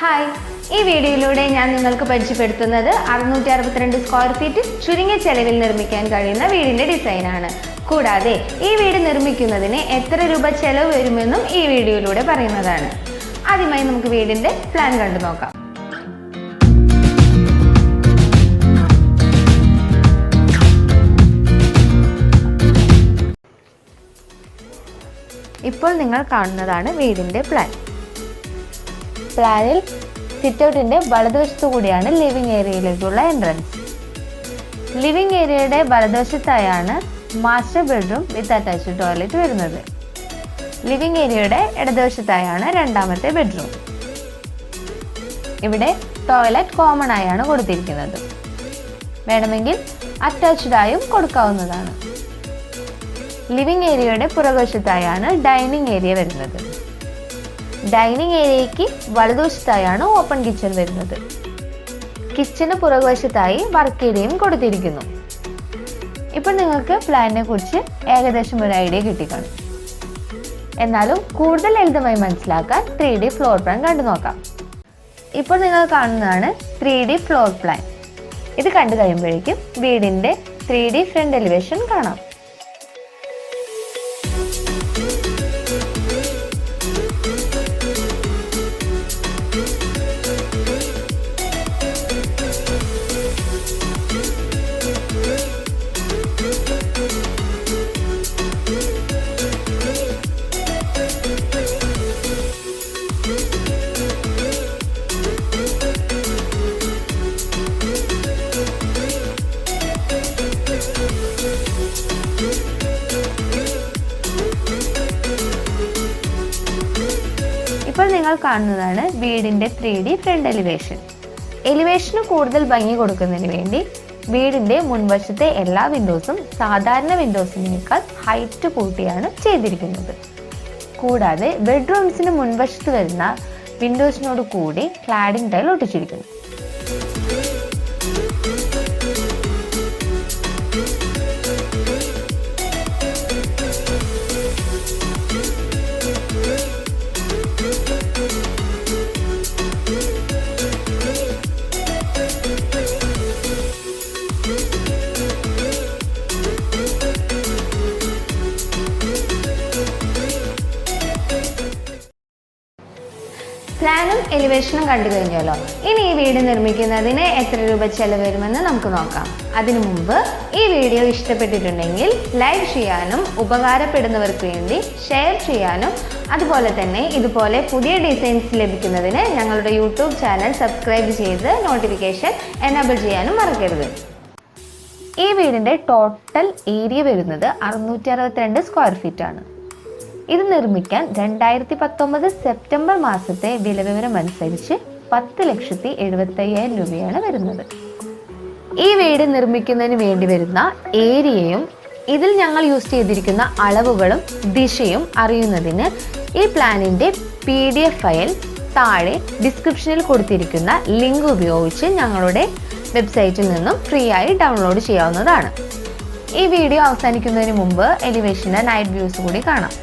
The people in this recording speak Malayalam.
ഹായ്, ഈ വീഡിയോയിലൂടെ ഞാൻ നിങ്ങൾക്ക് പരിചയപ്പെടുത്തുന്നത് 662 സ്ക്വയർ ഫീറ്റ് ചുരുങ്ങിയ ചെലവിൽ നിർമ്മിക്കാൻ കഴിയുന്ന വീടിന്റെ ഡിസൈനാണ്. കൂടാതെ ഈ വീട് നിർമ്മിക്കുന്നതിന് എത്ര രൂപ ചെലവ് വരുമെന്നും ഈ വീഡിയോയിലൂടെ പറയുന്നതാണ്. ആദ്യമായി നമുക്ക് വീടിന്റെ പ്ലാൻ കണ്ടു നോക്കാം. ഇപ്പോൾ നിങ്ങൾ കാണുന്നതാണ് വീടിന്റെ പ്ലാൻ. പ്ലാനിൽ സിറ്റൗട്ടിന്റെ വലതുവശത്തു കൂടിയാണ് ലിവിംഗ് ഏരിയയിലേക്കുള്ള എൻട്രൻസ്. ലിവിംഗ് ഏരിയയുടെ വലതുവശത്തായാണ് master bedroom with attached toilet വരുന്നത്. ലിവിംഗ് ഏരിയയുടെ ഇടതുവശത്തായാണ് രണ്ടാമത്തെ ബെഡ്റൂം. ഇവിടെ ടോയ്ലറ്റ് കോമൺ ആയാണ് കൊടുത്തിരിക്കുന്നത്. വേണമെങ്കിൽ അറ്റാച്ച്ഡ് ആയും കൊടുക്കാവുന്നതാണ്. ലിവിംഗ് ഏരിയയുടെ പുറകുവശത്തായാണ് ഡൈനിങ് ഏരിയ വരുന്നത്. ഡൈനിങ് ഏരിയയ്ക്ക് വലതുവശത്തായാണ് ഓപ്പൺ കിച്ചൺ വരുന്നത്. കിച്ചന് പുറകുവശത്തായി വർക്ക് ഏരിയയും കൊടുത്തിരിക്കുന്നു. ഇപ്പോൾ നിങ്ങൾക്ക് പ്ലാനിനെ കുറിച്ച് ഏകദേശം ഒരു ഐഡിയ കിട്ടിക്കാണും. എന്നാലും കൂടുതൽ ലളിതമായി മനസ്സിലാക്കാൻ 3D ഫ്ലോർ പ്ലാൻ കണ്ടു നോക്കാം. ഇപ്പോൾ നിങ്ങൾ കാണുന്നതാണ് 3D ഫ്ലോർ പ്ലാൻ. ഇത് കണ്ടു കഴിയുമ്പോഴേക്കും വീടിന്റെ 3D ഫ്രണ്ട് എലിവേഷൻ കാണാം. ഇപ്പോൾ നിങ്ങൾ കാണുന്നതാണ് വീടിന്റെ 3D ഫ്രണ്ട് എലിവേഷൻ. എലിവേഷന് കൂടുതൽ ഭംഗി കൊടുക്കുന്നതിന് വേണ്ടി വീടിന്റെ മുൻവശത്തെ എല്ലാ വിൻഡോസും സാധാരണ വിൻഡോസിനേക്കാൾ ഹൈറ്റ് കൂട്ടിയാണ് ചെയ്തിരിക്കുന്നത്. കൂടാതെ ബെഡ്റൂംസിന് മുൻവശത്ത് വരുന്ന വിൻഡോസിനോട് കൂടി ക്ലാഡിംഗ് ടൈൽ ഒട്ടിച്ചിരിക്കുന്നു. പ്ലാനും എലിവേഷനും കണ്ടു കഴിഞ്ഞല്ലോ. ഇനി ഈ വീട് നിർമ്മിക്കുന്നതിന് എത്ര രൂപ ചെലവ് വരുമെന്ന് നമുക്ക് നോക്കാം. അതിനു മുമ്പ് ഈ വീഡിയോ ഇഷ്ടപ്പെട്ടിട്ടുണ്ടെങ്കിൽ ലൈക്ക് ചെയ്യാനും ഉപകാരപ്പെടുന്നവർക്ക് വേണ്ടി ഷെയർ ചെയ്യാനും അതുപോലെ തന്നെ ഇതുപോലെ പുതിയ ഡിസൈൻസ് ലഭിക്കുന്നതിന് ഞങ്ങളുടെ യൂട്യൂബ് ചാനൽ സബ്സ്ക്രൈബ് ചെയ്ത് നോട്ടിഫിക്കേഷൻ എനേബിൾ ചെയ്യാനും മറക്കരുത്. ഈ വീടിന്റെ ടോട്ടൽ ഏരിയ വരുന്നത് 662 സ്ക്വയർ ഫീറ്റ് ആണ്. ഇത് നിർമ്മിക്കാൻ 2019 സെപ്റ്റംബർ മാസത്തെ വിലവിവരം അനുസരിച്ച് 10,75,000 രൂപയാണ് വരുന്നത്. ഈ വീട് നിർമ്മിക്കുന്നതിന് വേണ്ടി വരുന്ന ഏരിയയും ഇതിൽ ഞങ്ങൾ യൂസ് ചെയ്തിരിക്കുന്ന അളവുകളും ദിശയും അറിയുന്നതിന് ഈ പ്ലാനിന്റെ PDF ഫയൽ താഴെ ഡിസ്ക്രിപ്ഷനിൽ കൊടുത്തിരിക്കുന്ന ലിങ്ക് ഉപയോഗിച്ച് ഞങ്ങളുടെ വെബ്സൈറ്റിൽ നിന്നും ഫ്രീ ആയി ഡൗൺലോഡ് ചെയ്യാവുന്നതാണ്. ഈ വീഡിയോ അവസാനിക്കുന്നതിന് മുമ്പ് എലിവേഷന്റെ നൈറ്റ് വ്യൂസ് കൂടി കാണാം.